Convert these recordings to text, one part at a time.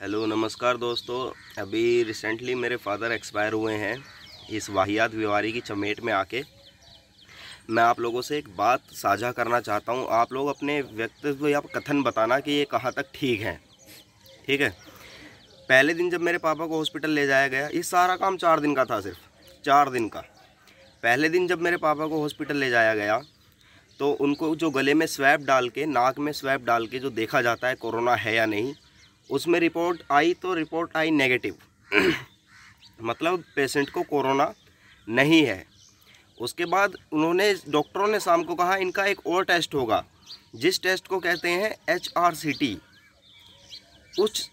Hello नमस्कार दोस्तों। अभी रिसेंटली मेरे फादर एक्सपायर हुए हैं। इस वाहियात बीमारी की चपेट में आके मैं आप लोगों से एक बात साझा करना चाहता हूं। आप लोग अपने व्यक्तित्व या कथन बताना कि ये कहां तक ठीक है। ठीक है। पहले दिन जब मेरे पापा को हॉस्पिटल ले जाया गया, ये सारा काम 4 दिन का था, सिर्फ 4 दिन का। पहले दिन जब मेरे पापा को हॉस्पिटल ले जाया गया तो उनको जो गले में स्वैब डाल के, नाक में स्वैब डाल के जो देखा जाता है कोरोना है या नहीं, उसमें रिपोर्ट आई तो रिपोर्ट आई नेगेटिव। मतलब पेशेंट को कोरोना नहीं है। उसके बाद डॉक्टरों ने शाम को कहा इनका एक और टेस्ट होगा, जिस टेस्ट को कहते हैं HRCT।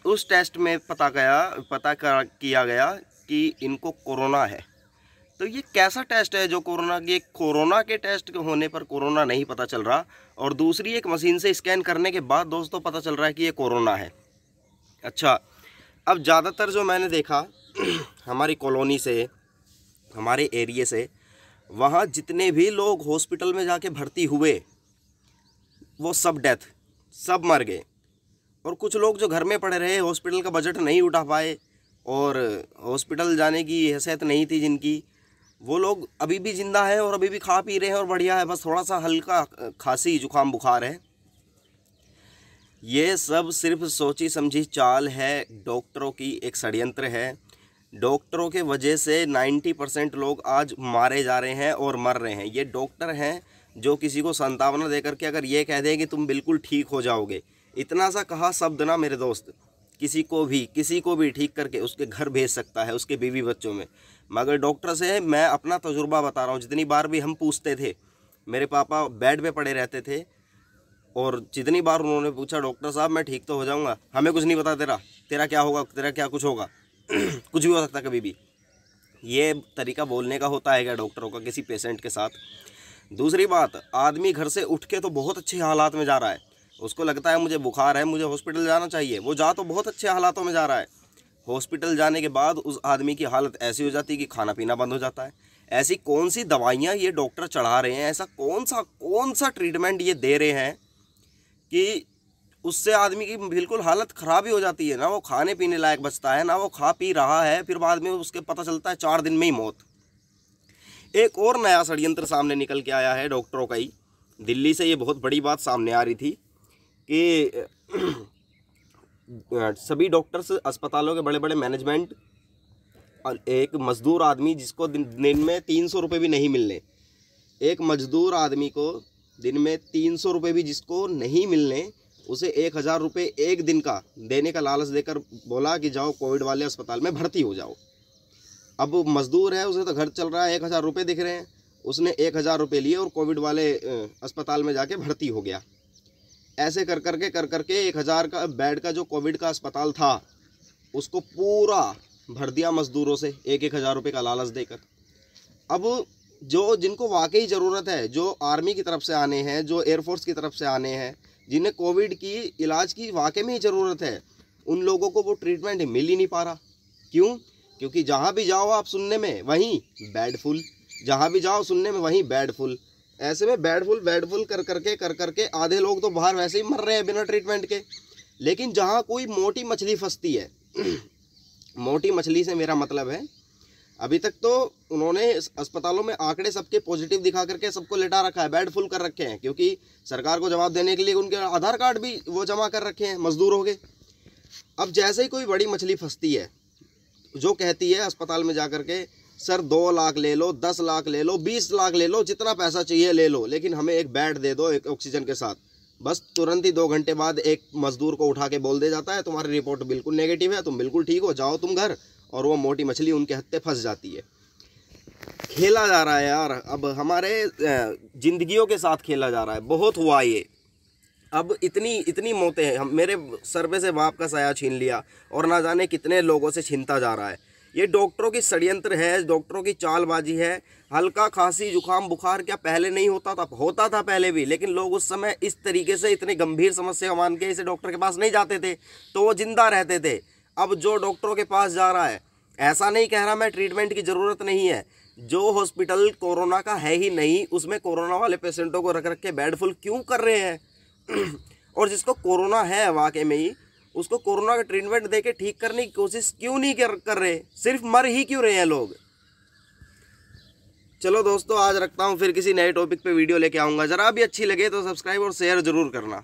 उस टेस्ट में किया गया कि इनको कोरोना है। तो ये कैसा टेस्ट है जो कोरोना के टेस्ट के होने पर कोरोना नहीं पता चल रहा, और दूसरी एक मशीन से स्कैन करने के बाद दोस्तों पता चल रहा है कि ये कोरोना है। अच्छा, अब ज़्यादातर जो मैंने देखा हमारी कॉलोनी से, हमारे एरिए से, वहाँ जितने भी लोग हॉस्पिटल में जाके भर्ती हुए वो सब मर गए। और कुछ लोग जो घर में पड़े रहे, हॉस्पिटल का बजट नहीं उठा पाए और हॉस्पिटल जाने की हैसियत नहीं थी जिनकी, वो लोग अभी भी ज़िंदा है और अभी भी खा पी रहे हैं और बढ़िया है। बस थोड़ा सा हल्का खांसी जुकाम बुखार है। ये सब सिर्फ सोची समझी चाल है, डॉक्टरों की एक षड्यंत्र है। डॉक्टरों के वजह से 90% लोग आज मारे जा रहे हैं और मर रहे हैं। ये डॉक्टर हैं जो किसी को सांत्वना देकर के अगर ये कह दें कि तुम बिल्कुल ठीक हो जाओगे, इतना सा कहा शब्द ना मेरे दोस्त किसी को भी ठीक करके उसके घर भेज सकता है, उसके बीवी बच्चों में। मगर डॉक्टर से मैं अपना तजुर्बा बता रहा हूँ। जितनी बार भी हम पूछते थे, मेरे पापा बेड पे पड़े रहते थे और जितनी बार उन्होंने पूछा डॉक्टर साहब मैं ठीक तो हो जाऊंगा, हमें कुछ नहीं पता तेरा क्या होगा, तेरा क्या कुछ होगा कुछ भी हो सकता कभी भी। ये तरीका बोलने का होता है क्या डॉक्टरों का किसी पेशेंट के साथ? दूसरी बात, आदमी घर से उठ के तो बहुत अच्छे हालात में जा रहा है, उसको लगता है मुझे बुखार है, मुझे हॉस्पिटल जाना चाहिए, वो जा तो बहुत अच्छे हालातों में जा रहा है। हॉस्पिटल जाने के बाद उस आदमी की हालत ऐसी हो जाती है कि खाना पीना बंद हो जाता है। ऐसी कौन सी दवाइयाँ ये डॉक्टर चढ़ा रहे हैं, ऐसा कौन सा ट्रीटमेंट ये दे रहे हैं कि उससे आदमी की बिल्कुल हालत ख़राब ही हो जाती है। ना वो खाने पीने लायक बचता है, ना वो खा पी रहा है, फिर बाद में उसके पता चलता है 4 दिन में ही मौत। एक और नया षड्यंत्र सामने निकल के आया है डॉक्टरों का ही। दिल्ली से ये बहुत बड़ी बात सामने आ रही थी कि सभी डॉक्टर्स, अस्पतालों के बड़े बड़े मैनेजमेंट और एक मजदूर आदमी जिसको दिन में 300 रुपये भी नहीं मिलने, एक मजदूर आदमी को दिन में 300 रुपये भी जिसको नहीं मिलने, उसे 1000 रुपये एक दिन का देने का लालच देकर बोला कि जाओ कोविड वाले अस्पताल में भर्ती हो जाओ। अब वो मजदूर है, उसे तो घर चल रहा है, 1000 रुपये दिख रहे हैं, उसने 1000 रुपये लिए और कोविड वाले अस्पताल में जाके भर्ती हो गया। ऐसे कर करके 1000 का बेड का जो कोविड का अस्पताल था उसको पूरा भर दिया मजदूरों से 1000 रुपये का लालच देकर। अब जिनको वाकई ज़रूरत है, जो आर्मी की तरफ से आने हैं, जो एयरफोर्स की तरफ से आने हैं, जिन्हें कोविड की इलाज की वाकई में ही ज़रूरत है, उन लोगों को वो ट्रीटमेंट मिल ही नहीं पा रहा। क्यों? क्योंकि जहाँ भी जाओ आप सुनने में वहीं बेड फुल, जहाँ भी जाओ सुनने में वहीं बेड फुल। ऐसे में बेड फुल कर करके आधे लोग तो बाहर वैसे ही मर रहे हैं बिना ट्रीटमेंट के। लेकिन जहाँ कोई मोटी मछली फंसती है मोटी मछली से मेरा मतलब है, अभी तक तो उन्होंने अस्पतालों में आंकड़े सबके पॉजिटिव दिखा करके सबको लेटा रखा है, बेड फुल कर रखे हैं, क्योंकि सरकार को जवाब देने के लिए उनके आधार कार्ड भी वो जमा कर रखे हैं मजदूरों के। अब जैसे ही कोई बड़ी मछली फंसती है जो कहती है अस्पताल में जा कर के, सर 2 लाख ले लो, 10 लाख ले लो, 20 लाख ले लो, जितना पैसा चाहिए ले लो, लेकिन हमें एक बेड दे दो एक ऑक्सीजन के साथ। बस तुरंत ही 2 घंटे बाद एक मजदूर को उठा के बोल दे जाता है तुम्हारी रिपोर्ट बिल्कुल नेगेटिव है, तुम बिल्कुल ठीक हो, जाओ तुम घर। और वो मोटी मछली उनके हत्थे फंस जाती है। खेला जा रहा है यार, अब हमारे जिंदगियों के साथ खेला जा रहा है। बहुत हुआ ये। अब इतनी मौतें हैं, मेरे सर पे से बाप का साया छीन लिया और ना जाने कितने लोगों से छीनता जा रहा है। ये डॉक्टरों की षड्यंत्र है, डॉक्टरों की चालबाजी है। हल्का खांसी जुकाम बुखार क्या पहले नहीं होता था? होता था पहले भी, लेकिन लोग उस समय इस तरीके से इतनी गंभीर समस्या मान के इसे डॉक्टर के पास नहीं जाते थे, तो वो जिंदा रहते थे। अब जो डॉक्टरों के पास जा रहा है, ऐसा नहीं कह रहा मैं ट्रीटमेंट की ज़रूरत नहीं है, जो हॉस्पिटल कोरोना का है ही नहीं उसमें कोरोना वाले पेशेंटों को रख के बेड फुल क्यों कर रहे हैं? और जिसको कोरोना है वाकई में ही, उसको कोरोना का ट्रीटमेंट देके ठीक करने की कोशिश क्यों नहीं कर रहे? सिर्फ मर ही क्यों रहे हैं लोग? चलो दोस्तों, आज रखता हूँ, फिर किसी नए टॉपिक पे वीडियो लेके आऊँगा। ज़रा भी अच्छी लगे तो सब्सक्राइब और शेयर ज़रूर करना।